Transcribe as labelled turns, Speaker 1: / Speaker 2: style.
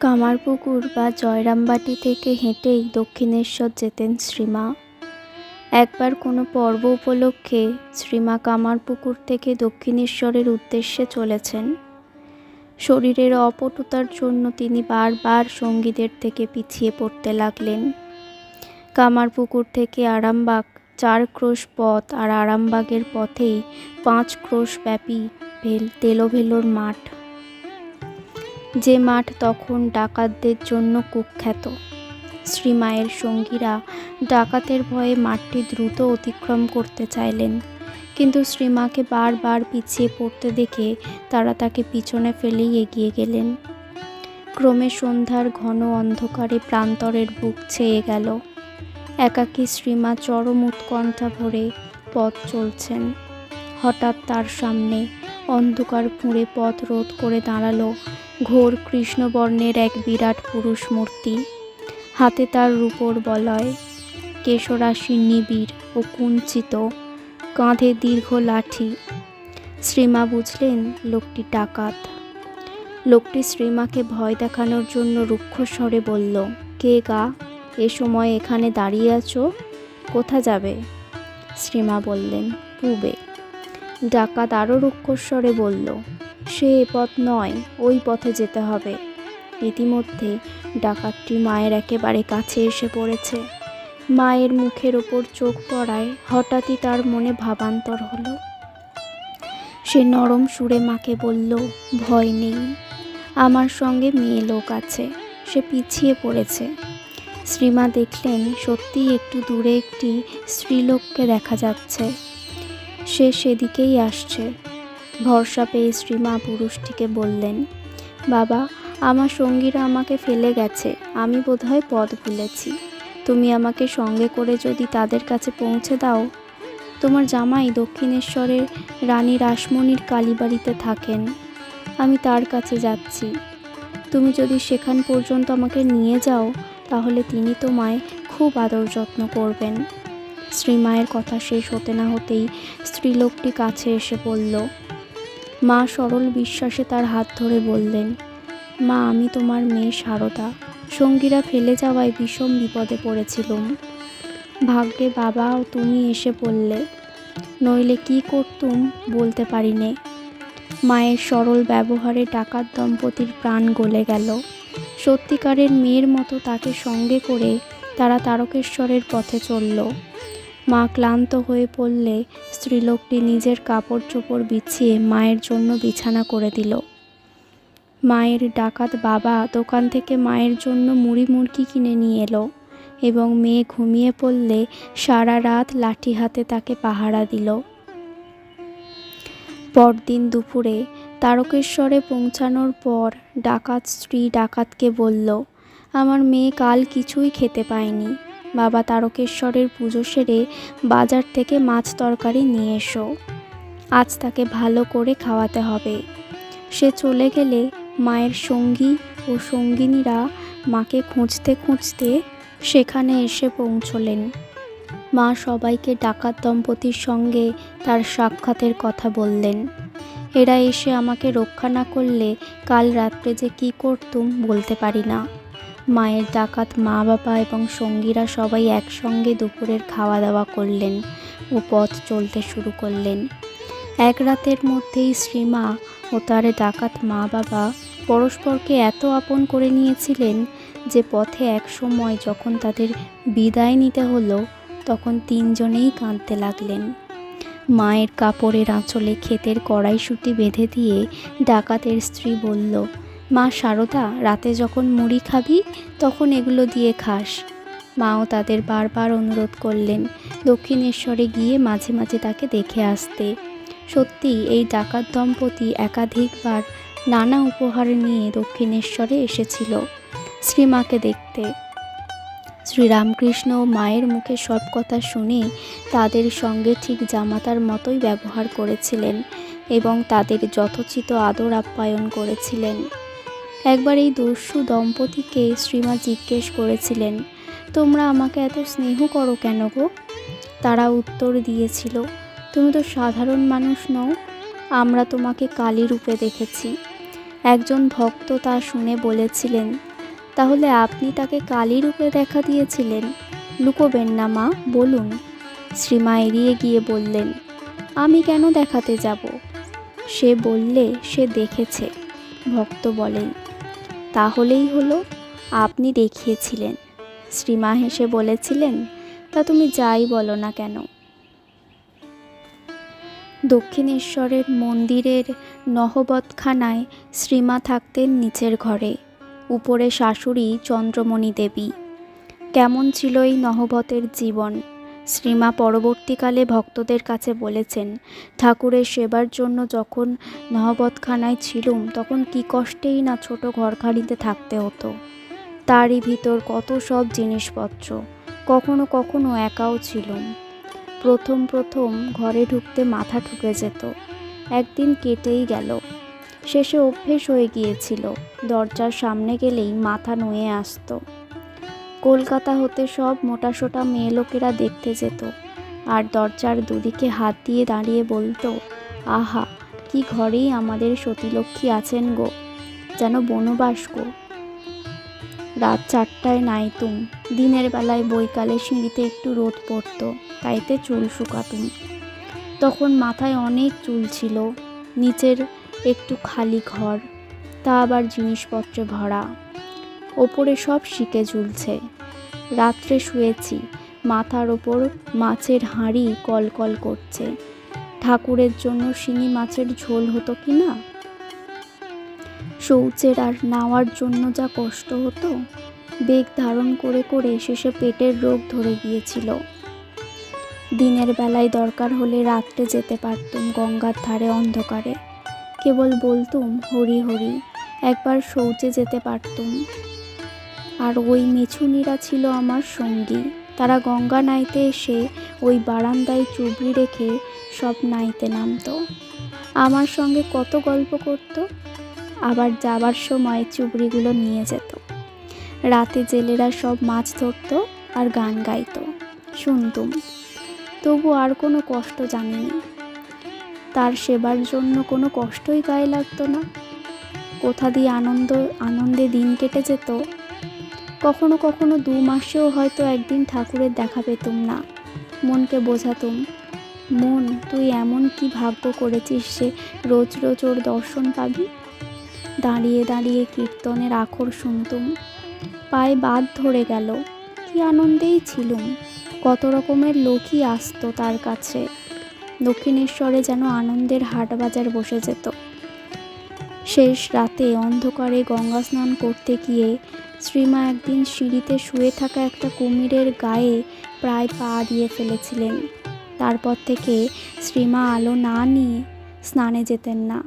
Speaker 1: কামারপুকুর বা জয়রামবাটি থেকে হেঁটেই দক্ষিণেশ্বর যেতেন শ্রীমা। একবার কোনো পর্ব উপলক্ষে শ্রীমা কামারপুকুর থেকে দক্ষিণেশ্বরের উদ্দেশ্যে চলেছেন। শরীরের অপটুতার জন্য তিনি বারবার সঙ্গীদের থেকে পিছিয়ে পড়তে লাগলেন। কামারপুকুর থেকে আরামবাগ 4 ক্রোশ পথ, আর আরামবাগের পথেই 5 ক্রোশ ব্যাপী তেলোভেলোর মাঠ, যে মাঠ তখন ডাকাতদের জন্য কুখ্যাত। শ্রীমায়ের সঙ্গীরা ডাকাতের ভয়ে মাঠটি দ্রুত অতিক্রম করতে চাইলেন, কিন্তু শ্রীমাকে বারবার পিছিয়ে পড়তে দেখে তারা তাকে পিছনে ফেলেই এগিয়ে গেলেন। ক্রমে সন্ধ্যার ঘন অন্ধকারে প্রান্তরের বুক ছেয়ে গেল। একাকী শ্রীমা চরম উৎকণ্ঠা ভরে পথ চলছেন। হঠাৎ তার সামনে অন্ধকার ফুঁড়ে পথ রোধ করে দাঁড়ালো ঘোর কৃষ্ণবর্ণের এক বিরাট পুরুষ মূর্তি। হাতে তার রূপোর বলয়, কেশরাশি নিবিড় ও কুঞ্চিত, কাঁধে দীর্ঘ লাঠি। শ্রীমা বুঝলেন লোকটি ডাকাত। লোকটি শ্রীমাকে ভয় দেখানোর জন্য রুক্ষ স্বরে বলল, কে গা, এ সময় এখানে দাঁড়িয়ে আছো? কোথা যাবে? শ্রীমা বললেন, পূবে। ডাকাত আরও রুক্ষস্বরে বলল, সে এ পথ নয়, ওই পথে যেতে হবে। ইতিমধ্যে ডাকাতটি মায়ের একেবারে কাছে এসে পড়েছে। মায়ের মুখের ওপর চোখ পড়ায় হঠাৎই তার মনে ভাবান্তর হলো। সে নরম সুরে মাকে বলল, ভয় নেই, আমার সঙ্গে মেয়ে লোক আছে, সে পিছিয়ে পড়েছে। শ্রীমা দেখলেন সত্যিই একটু দূরে একটি স্ত্রীলোককে দেখা যাচ্ছে। সে সেদিকেই আসছে। ভরসা পেয়ে শ্রীমা পুরুষটিকে বললেন, বাবা, আমার সঙ্গীরা আমাকে ফেলে গেছে, আমি বোধহয় পথ ভুলেছি। তুমি আমাকে সঙ্গে করে যদি তাদের কাছে পৌঁছে দাও। তোমার জামাই দক্ষিণেশ্বরের রানী রাসমণির কালীবাড়িতে থাকেন, আমি তার কাছে যাচ্ছি। তুমি যদি সেখান পর্যন্ত আমাকে নিয়ে যাও, তাহলে তিনি তোমায় খুব আদর যত্ন করবেন। শ্রীমায়ের কথা শেষ হতে না হতেই স্ত্রীলোকটি কাছে এসে বলল। মা সরল বিশ্বাসে তার হাত ধরে বললেন, মা, আমি তোমার মেয়ে সারদা। সঙ্গীরা ফেলে যাওয়ায় ভীষণ বিপদে পড়েছিলুম। ভাগ্যে বাবা ও তুমি এসে পড়লে, নইলে কি করতুম বলতে পারি নে। মায়ের সরল ব্যবহারে ডাকাত দম্পতির প্রাণ গলে গেল। সত্যিকারের মেয়ের মতো তাকে সঙ্গে করে তারা তারকেশ্বরের পথে চলল। মা ক্লান্ত হয়ে পড়লে স্ত্রীলোকটি নিজের কাপড় চোপড় বিছিয়ে মায়ের জন্য বিছানা করে দিল। মায়ের ডাকাত বাবা দোকান থেকে মায়ের জন্য মুড়ি মুড়কি কিনে নিয়ে এলো এবং মেয়ে ঘুমিয়ে পড়লে সারা রাত লাঠি হাতে তাকে পাহারা দিল। পরদিন দুপুরে তারকেশ্বরে পৌঁছানোর পর ডাকাত স্ত্রী ডাকাতকে বলল, আমার মেয়ে কাল কিছুই খেতে পায়নি। বাবা তারকেশ্বরের পুজো সেরে বাজার থেকে মাছ তরকারি নিয়ে এসো, আজ তাকে ভালো করে খাওয়াতে হবে। সে চলে গেলে মায়ের সঙ্গী ও সঙ্গিনীরা মাকে খুঁজতে খুঁজতে সেখানে এসে পৌঁছলেন। মা সবাইকে ডাকাত দম্পতির সঙ্গে তার সাক্ষাতের কথা বললেন। এরা এসে আমাকে রক্ষা না করলে কাল রাত্রে যে কি করতুম বলতে পারি না। মায়ের ডাকাত মা বাবা এবং সঙ্গীরা সবাই একসঙ্গে দুপুরের খাওয়া দাওয়া করলেন ও পথ চলতে শুরু করলেন। এক রাতের মধ্যেই শ্রীমা ও তার ডাকাত মা বাবা পরস্পরকে এত আপন করে নিয়েছিলেন যে পথে এক সময় যখন তাদের বিদায় নিতে হলো, তখন তিনজনেই কাঁদতে লাগলেন। মায়ের কাপড়ের আঁচলে ক্ষেতের কড়াইশুঁটি বেঁধে দিয়ে ডাকাতের স্ত্রী বলল, মা সারদা, রাতে যখন মুড়ি খাবি তখন এগুলো দিয়ে খাস। মাও তাদের বারবার অনুরোধ করলেন দক্ষিণেশ্বরে গিয়ে মাঝে মাঝে তাকে দেখে আসতে। সত্যি এই ডাকাত দম্পতি একাধিকবার নানা উপহার নিয়ে দক্ষিণেশ্বরে এসেছিল শ্রীমাকে দেখতে। শ্রীরামকৃষ্ণ মায়ের মুখে সব কথা শুনে তাদের সঙ্গে ঠিক জামাতার মতোই ব্যবহার করেছিলেন এবং তাদের যথোচিত আদর আপ্যায়ন করেছিলেন। একবার এই দস্যু দম্পতিকে শ্রীমা জিজ্ঞেস করেছিলেন, তোমরা আমাকে এত স্নেহ করো কেন গো? তারা উত্তর দিয়েছিল, তুমি তো সাধারণ মানুষ নও, আমরা তোমাকে কালী রূপে দেখেছি। একজন ভক্ত তা শুনে বলেছিলেন, তাহলে আপনি তাকে কালী রূপে দেখা দিয়েছিলেন? লুকোবেন না মা, বলুন। শ্রীমা এড়িয়ে গিয়ে বললেন, আমি কেন দেখাতে যাব? সে বললে সে দেখেছে। ভক্ত বলেন, তাহলেই হলো, আপনি দেখিয়েছিলেন। শ্রীমা হেসে বলেছিলেন, তা তুমি যাই বলো না কেন। দক্ষিণেশ্বরের মন্দিরের নহবতখানায় শ্রীমা থাকতেন নিচের ঘরে, উপরে শাশুড়ি চন্দ্রমণি দেবী। কেমন ছিল এই নহবতের জীবন? শ্রীমা পরবর্তীকালে ভক্তদের কাছে বলেছেন, ঠাকুরের সেবার জন্য যখন নহবতখানায় ছিলুম তখন কী কষ্টেই না ছোট ঘরখানিতে থাকতে হতো। তারই ভিতর কত সব জিনিসপত্র, কখনো কখনো একাও ছিলুম। প্রথম প্রথম ঘরে ঢুকতে মাথা ঠুকে যেত, একদিন কেটেই গেল। শেষে অভ্যেস হয়ে গিয়েছিল, দরজার সামনে গেলেই মাথা নুয়ে আসতো। কলকাতা হতে সব মোটাসোটা মেয়ে লোকেরা দেখতে যেত, আর দরজার দুদিকে হাত দিয়ে দাঁড়িয়ে বলতো, আহা, কি ঘরেই আমাদের সতীলক্ষ্মী আছেন গো, যেন বনবাস গো। রাত 4টায় নাইতুম, দিনের বেলায় বৈকালে সিঁড়িতে একটু রোদ পড়তো, তাইতে চুল শুকাতুম। তখন মাথায় অনেক চুল ছিল, নিচের একটু খালি ঘর, তা আবার জিনিসপত্রে ভরা, ওপরে সব শিকে ঝুলছে। রাত্রে শুয়েছি, মাথার ওপর মাছের হাঁড়ি কলকল করছে। ঠাকুরের জন্য শিঙি মাছের ঝোল হতো কি না! শৌচের আর নাওয়ার জন্য যা কষ্ট হতো, বেগ ধারণ করে করে শেষে পেটের রোগ ধরে গিয়েছিল। দিনের বেলায় দরকার হলে রাত্রে যেতে পারতুম গঙ্গার ধারে অন্ধকারে, কেবল বলতুম হরি হরি, একবার শৌচে যেতে পারতুম। আর ওই মেছুনিরা ছিল আমার সঙ্গী, তারা গঙ্গা নাইতে এসে ওই বারান্দায় চুবড়ি রেখে সব নাইতে নামতো, আমার সঙ্গে কত গল্প করত। আবার যাবার সময় চুবড়িগুলো নিয়ে যেত। রাতে জেলেরা সব মাছ ধরত আর গান গাইতো, শুনতুম। তবু আর কোনো কষ্ট জানিনি, তার সেবার জন্য কোনো কষ্টই গায়ে লাগতো না। কোথা দিয়ে আনন্দে দিন কেটে যেত। কখনো কখনো 2 মাসেও হয়তো একদিন ঠাকুরের দেখা পেতুম না। মনকে বোঝাতুম, মন, তুই এমন কি ভাগ্য করেছিস যে রোজ রোজ ওর দর্শন পাবি। দাঁড়িয়ে দাঁড়িয়ে কীর্তনের আখর শুনতুম, পায়ে বাদ ধরে গেল, কি আনন্দেই ছিলুম। কত রকমের লোকই আসতো তার কাছে। দক্ষিণেশ্বরে যেন আনন্দের হাট বাজার বসে যেত। শেষ রাতে অন্ধকারে গঙ্গা স্নান করতে গিয়ে শ্রীমা একদিন সিঁড়িতে শুয়ে থাকা একটা কুমিরের গায়ে প্রায় পা দিয়ে ফেলেছিলেন। তারপর থেকে শ্রীমা আলো না নিয়ে স্নানে যেতেন না।